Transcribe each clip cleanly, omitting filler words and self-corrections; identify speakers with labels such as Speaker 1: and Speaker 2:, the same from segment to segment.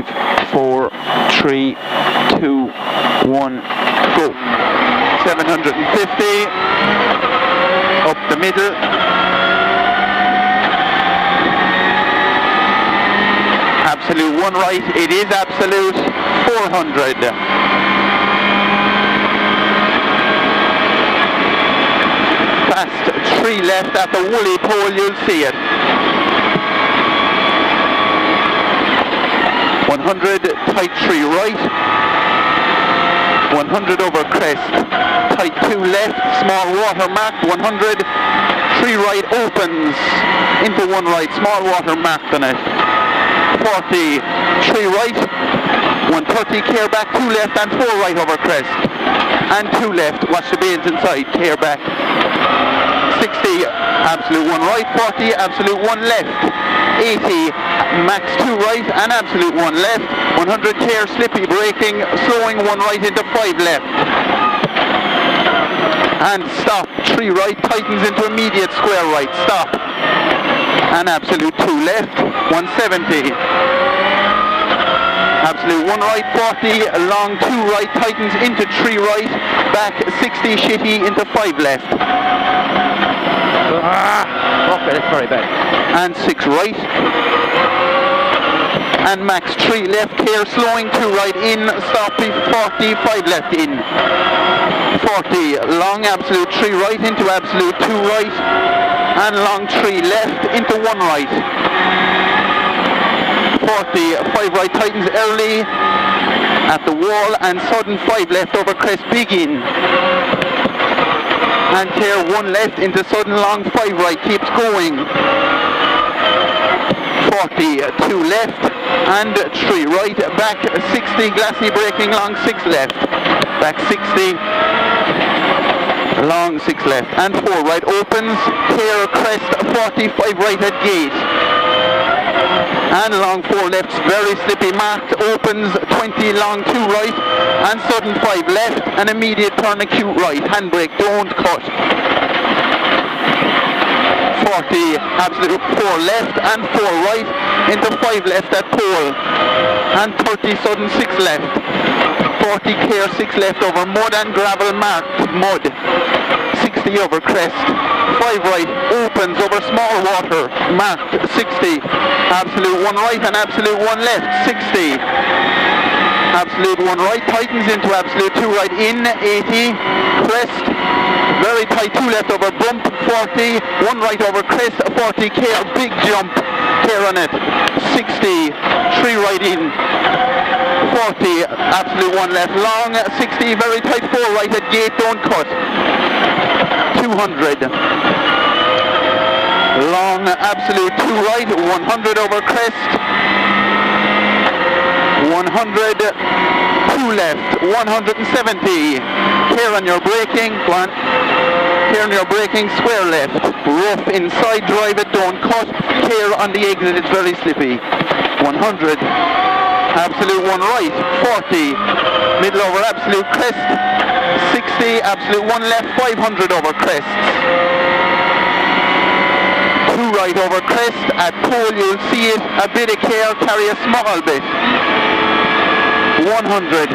Speaker 1: 5, 4, 3, 2, 1, go. 750, up the middle. Absolute 1 right, it is absolute 400. Fast 3 left at the woolly pole, you'll see it. 100, tight 3 right. 100 over crest, tight 2 left, small water marked. 100, 3 right opens into 1 right, small water marked on it. 40, 3 right, 130, care back, 2 left and 4 right over crest. And 2 left, watch the banes inside, care back. 60, absolute 1 right, 40, absolute 1 left. 80, max 2 right and absolute 1 left. 100, care, slippy braking, slowing 1 right into 5 left. And stop, 3 right, tightens into immediate square right, stop. And absolute 2 left, 170. Absolute 1 right, 40, long 2 right, tightens into 3 right, back 60, shitty into 5 left.
Speaker 2: Okay, that's very bad.
Speaker 1: And 6 right. And max 3 left, here, slowing 2 right in, stop 40, 5 left in. 40, long absolute 3 right into absolute 2 right. And long 3 left into 1 right. 40, 5 right, tightens early at the wall and sudden 5 left over crest, big in. And here 1 left into sudden long 5 right, keeps going. 40, 2 left and 3 right, back 60, Glassy braking long 6 left. Back 60, long 6 left and 4 right opens, here crest 45 right at gate. And long 4 left, very slippy marked, opens 20, long 2 right and sudden 5 left, and immediate turn acute right, handbrake, don't cut. 40, absolute 4 left and 4 right into 5 left at pole, and 30 sudden 6 left. 40 clear, 6 left over mud and gravel marked, mud. 60 over crest, 5 right, opens over small water, marked 60, absolute 1 right and absolute 1 left, 60, absolute 1 right, tightens into absolute 2 right in, 80, crest, very tight 2 left over bump, 40, 1 right over crest, 40, care, big jump, care on it, 60, 3 right in, 40, absolute 1 left long, 60, very tight 4 right at gate, don't cut. 200, long absolute 2 right, 100 over crest, 100, 2 left, 170, care on your braking, go on, care on your braking, square left, rough inside, drive it, don't cut, care on the exit, it's very slippy, 100, absolute 1 right, 40, middle over absolute crest, 60, absolute 1 left, 500 over crests. 2 right over crest, at pole you'll see it, a bit of care, carry a small bit. 100.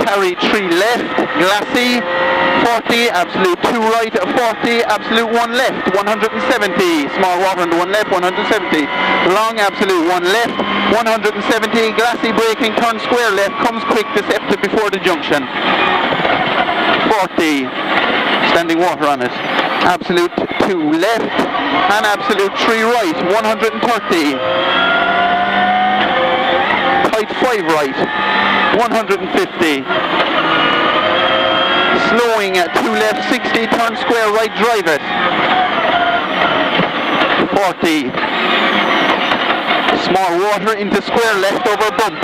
Speaker 1: Carry 3 left, Glassy. 40, absolute 2 right, 40, absolute 1 left, 170, small water and 1 left, 170, long absolute 1 left, 170, Glassy braking, turn square left, comes quick, Deceptive before the junction, 40, standing water on it, absolute 2 left, and absolute 3 right, 130, tight 5 right, 150, slowing at 2 left, 60, turn square right, drive it. 40. Small water into square left over bump.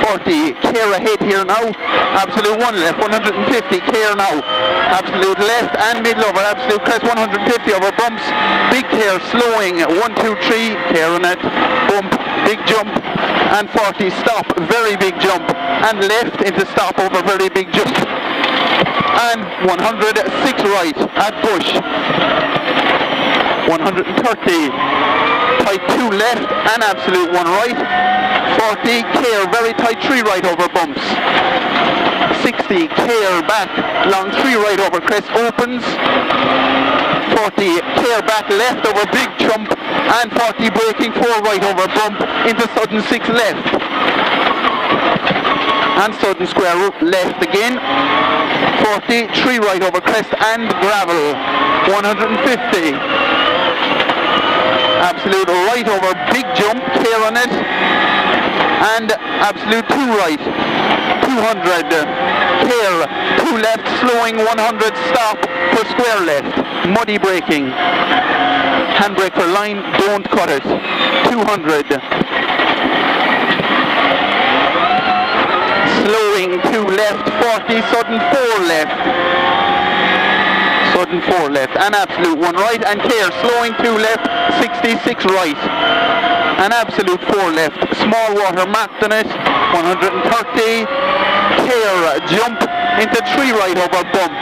Speaker 1: 40. Care ahead here now. Absolute 1 left, 150. Care now. Absolute left and middle over absolute crest, 150 over bumps. Big care, slowing. 1, 2, 3. Care on it. Bump. Big jump. And 40. Stop. Very big jump. And left into stop over very big jump. And 106 right at bush. 130, tight 2 left and absolute 1 right. 40, Clare, very tight 3 right over bumps. 60, Clare back, long 3 right over crest, opens. 40, Clare back left over big jump, and 40 braking 4 right over bump into sudden 6 left. And sudden square left again. 40, 3 right over crest and gravel. 150. Absolute right over big jump, Clare on it. And absolute 2 right. 200. Clare, 2 left, slowing 100, stop for square left. Muddy braking. Handbrake for line, don't cut it. 200. Slowing 2 left, 40, sudden 4 left. Sudden 4 left, and absolute 1 right, and Clare slowing 2 left, 66 right. And absolute 4 left, small water marked on it, 130. Clare jump into 3 right over bump.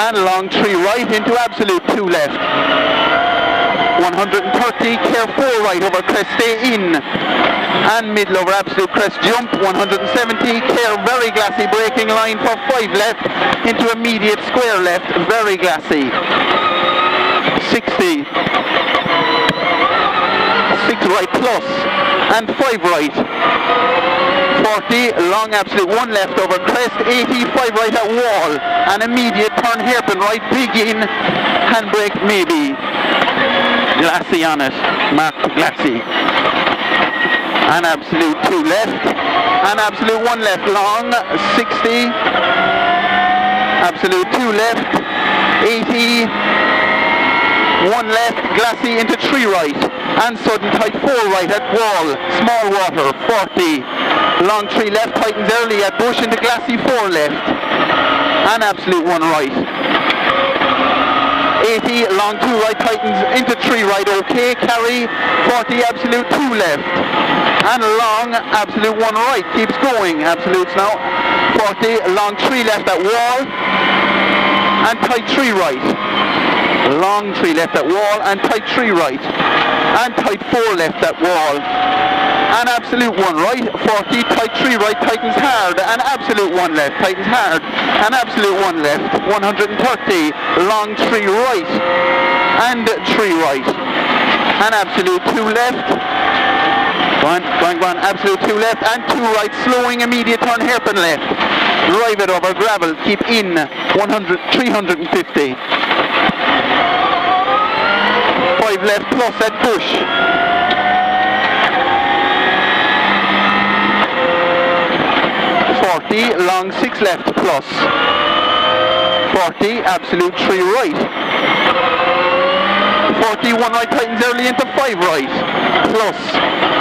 Speaker 1: And long 3 right into absolute 2 left. 130, Clare 4 right over crest, stay in. And middle over absolute crest jump, 170, Clare very glassy braking line for 5 left into immediate square left, very glassy. 60, 6 right plus, and 5 right. 40, long absolute 1 left over crest, 80, 5 right at wall, and immediate turn hairpin right, big in, handbrake maybe. Glassy on it, marked Glassy. And absolute 2 left, and absolute 1 left long, 60, absolute 2 left, 80, 1 left, Glassy into 3 right, and sudden tight 4 right at wall, small water, 40, long 3 left, tightens early at bush into Glassy 4 left, and absolute 1 right. 80, long 2 right, tightens into 3 right, okay, carry, 40, absolute 2 left, and long, absolute 1 right, keeps going, absolutes now, 40, long 3 left at wall, and tight 3 right, long 3 left at wall, and tight 3 right, and tight 4 left at wall, and absolute 1 right, 40, tight 3 right, tightens hard, and absolute 1 left, tightens hard, and absolute 1 left, 130, long 3 right, and 3 right, and absolute 2 left, go on, absolute 2 left, and 2 right, slowing immediate turn hairpin left, drive it over gravel, keep in, 350, 5 left plus at bush, 40, long 6 left plus, 40, absolute 3 right, 40, 1 right, tightens early into 5 right, plus,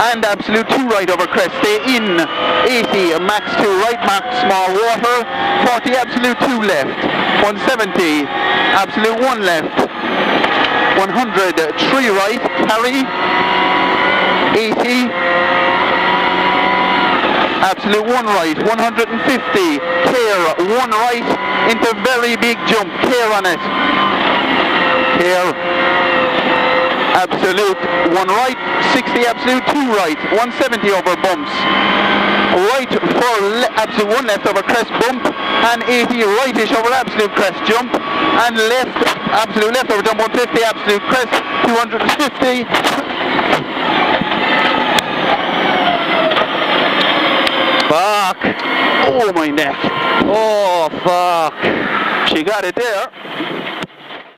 Speaker 1: and absolute 2 right over crest, stay in, 80, max 2 right, marked small water, 40, absolute 2 left, 170, absolute 1 left, 100, 3 right, carry, 80, absolute 1 right, 150, Clare 1 right into very big jump, Clare on it, Clare, absolute 1 right, 60, absolute 2 right, 170 over bumps, right for absolute 1 left over crest bump, and 80 rightish over absolute crest jump, and left, absolute left over jump, 150, absolute crest, 250, fuck, oh my neck, oh fuck, she got it there.